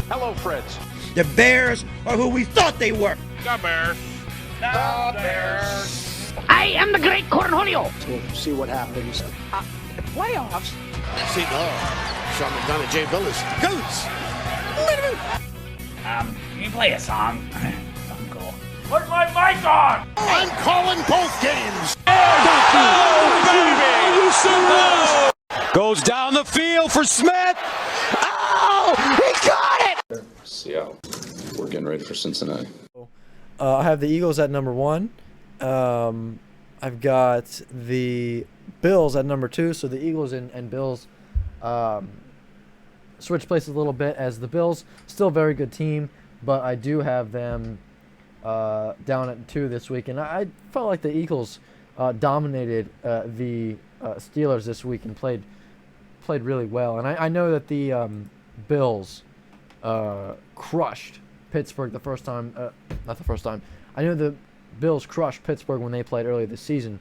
Hello, Fritz. The Bears are who we thought they were. The Bears. The Bears. I am the great Cornholio. We'll see what happens. Playoffs? See, Sean McDonough, Jay Billis. Goats. Can you play a song? Something cool. Put my mic on! I'm calling both games. Goes down the field for Smith. Oh, he got it. Seattle. We're getting ready for Cincinnati. I have the Eagles at number 1. I've got the Bills at number 2. So the Eagles and Bills switch places a little bit, as the Bills still a very good team, but I do have them down at 2 this week. And I felt like the Eagles dominated the Steelers this week and played really well. And I know that the Bills crushed Pittsburgh the first time. Not the first time. I know the Bills crushed Pittsburgh when they played earlier this season.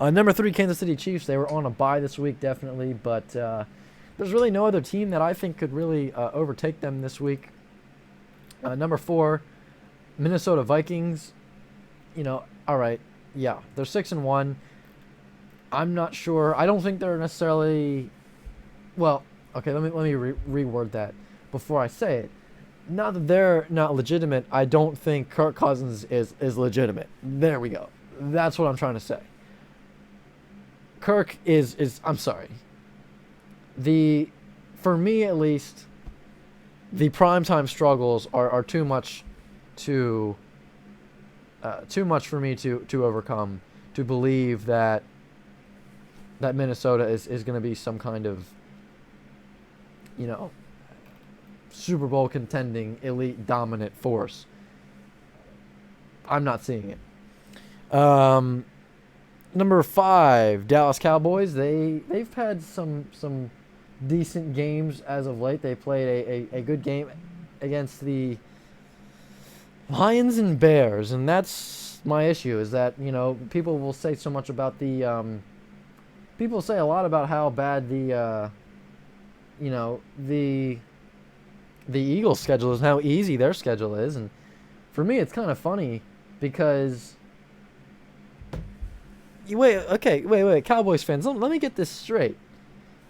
Number 3, Kansas City Chiefs. They were on a bye this week, definitely, but there's really no other team that I think could really overtake them this week. Number 4, Minnesota Vikings. All right, yeah, they're 6-1. I'm not sure. I don't think they're necessarily. Well, okay, let me reword that before I say it. Not that they're not legitimate. I don't think Kirk Cousins is legitimate. There we go. That's what I'm trying to say. Kirk is I'm sorry. For me at least, the primetime struggles are too much for me to overcome, to believe that Minnesota is going to be some kind of, Super Bowl contending, elite, dominant force. I'm not seeing it. Number 5, Dallas Cowboys. They've had some decent games as of late. They played a good game against the Lions and Bears, and that's my issue, is that, people will say so much about people say a lot about how bad the Eagles' schedule is and how easy their schedule is. And for me, it's kind of funny because wait, Cowboys fans, let me get this straight.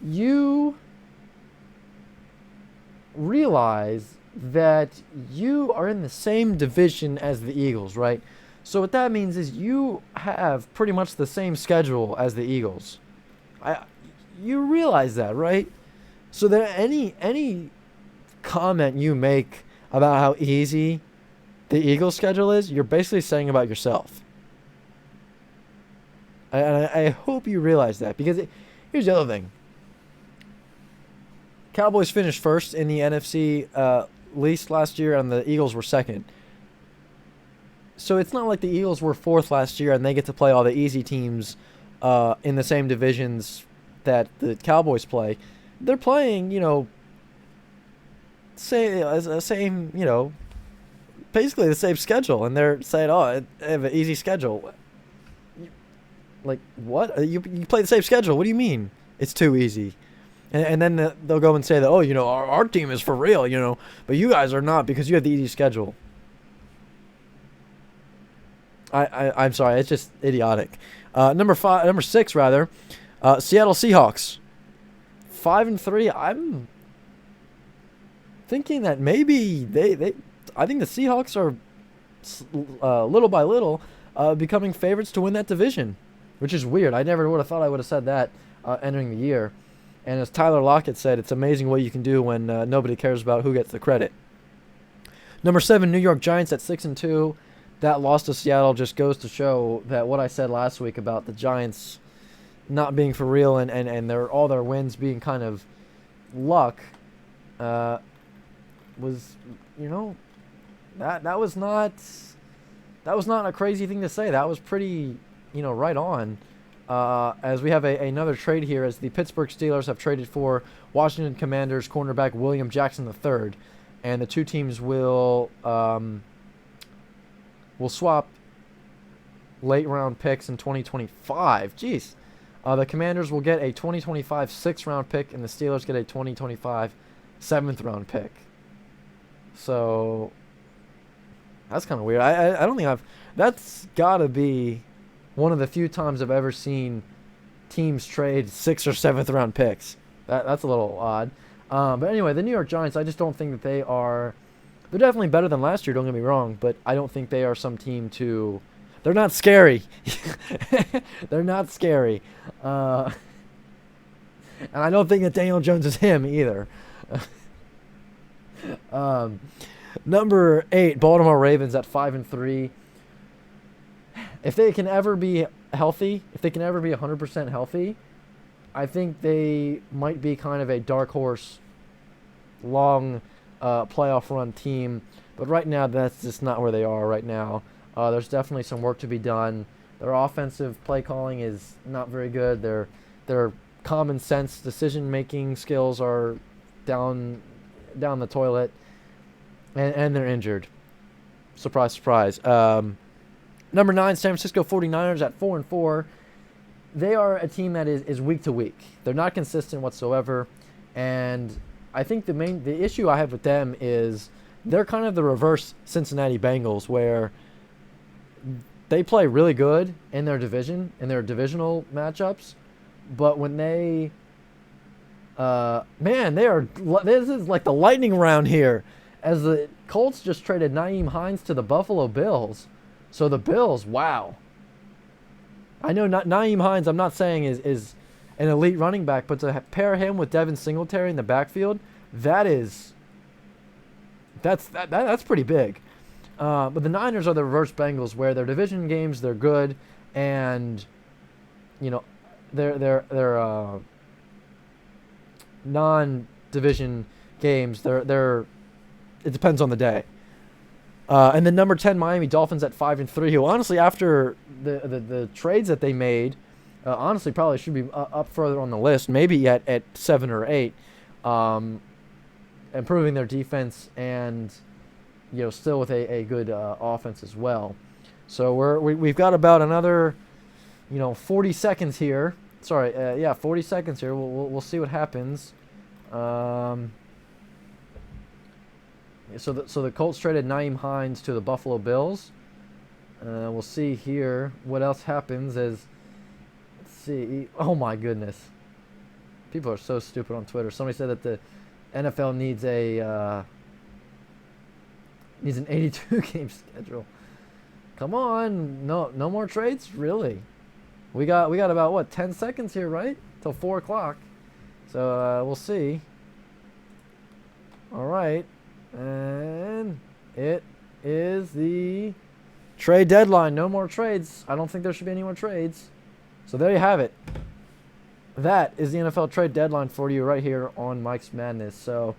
You realize that you are in the same division as the Eagles, right? So what that means is you have pretty much the same schedule as the Eagles. You realize that, right? So that any comment you make about how easy the Eagles' schedule is, you're basically saying about yourself. I hope you realize that, because here's the other thing. Cowboys finished first in the NFC least last year, and the Eagles were second. So it's not like the Eagles were fourth last year and they get to play all the easy teams in the same divisions that the Cowboys play. They're playing, basically the same schedule, and they're saying, "Oh, they have an easy schedule." Like, what? You play the same schedule? What do you mean it's too easy? And then they'll go and say that, "Oh, our team is for real, but you guys are not because you have the easy schedule." I'm sorry, it's just idiotic. Number 6 rather, Seattle Seahawks, 5-3. I'm thinking that maybe I think the Seahawks are little by little becoming favorites to win that division, which is weird. I never would have thought I would have said that entering the year. And as Tyler Lockett said, it's amazing what you can do when nobody cares about who gets the credit. Number 7, New York Giants at 6-2. That loss to Seattle just goes to show that what I said last week about the Giants not being for real and all their wins being kind of luck was, that was not a crazy thing to say. That was pretty, right on. As we have another trade here, as the Pittsburgh Steelers have traded for Washington Commanders cornerback William Jackson III, and the two teams will swap late round picks in 2025. Jeez, The Commanders will get a 2025 6th-round pick, and the Steelers get a 2025 7th-round pick. So that's kind of weird. I don't think I've. That's got to be one of the few times I've ever seen teams trade 6th or 7th-round picks. That's a little odd. But anyway, the New York Giants, I just don't think that they are. They're definitely better than last year, don't get me wrong, but I don't think they are some team to. They're not scary. They're not scary. And I don't think that Daniel Jones is him either. Number 8, Baltimore Ravens at 5-3. If they can ever be healthy, if they can ever be 100% healthy, I think they might be kind of a dark horse, long playoff run team. But right now, that's just not where they are right now. There's definitely some work to be done. Their offensive play calling is not very good. Their common sense decision making skills are down the toilet, and they're injured. Surprise, surprise. Number 9, San Francisco 49ers at 4-4. They are a team that is week to week. They're not consistent whatsoever, and I think the issue I have with them is they're kind of the reverse Cincinnati Bengals, where they play really good in their division, in their divisional matchups, but when they, this is like the lightning round here, as the Colts just traded Nyheim Hines to the Buffalo Bills. So the Bills, wow. I know Nyheim Hines, I'm not saying is an elite running back, but to pair him with Devin Singletary in the backfield, that's pretty big. But the Niners are the reverse Bengals, where their division games they're good, and their non-division games it depends on the day. And then number 10 Miami Dolphins at 5-3, who honestly after the trades that they made, honestly probably should be up further on the list, maybe at 7 or 8, improving their defense and still with a good offense as well. So we've got about another 40 seconds here. 40 seconds here. We'll see what happens. So the Colts traded Nyheim Hines to the Buffalo Bills. We'll see here what else happens. Let's see. Oh my goodness, people are so stupid on Twitter. Somebody said that the NFL needs an 82 game schedule. Come on, no more trades, really. We got about 10 seconds here, right, till 4 o'clock. So we'll see. All right. And it is the trade deadline. No more trades. I don't think there should be any more trades. So there you have it. That is the NFL trade deadline for you right here on Mike's Madness. So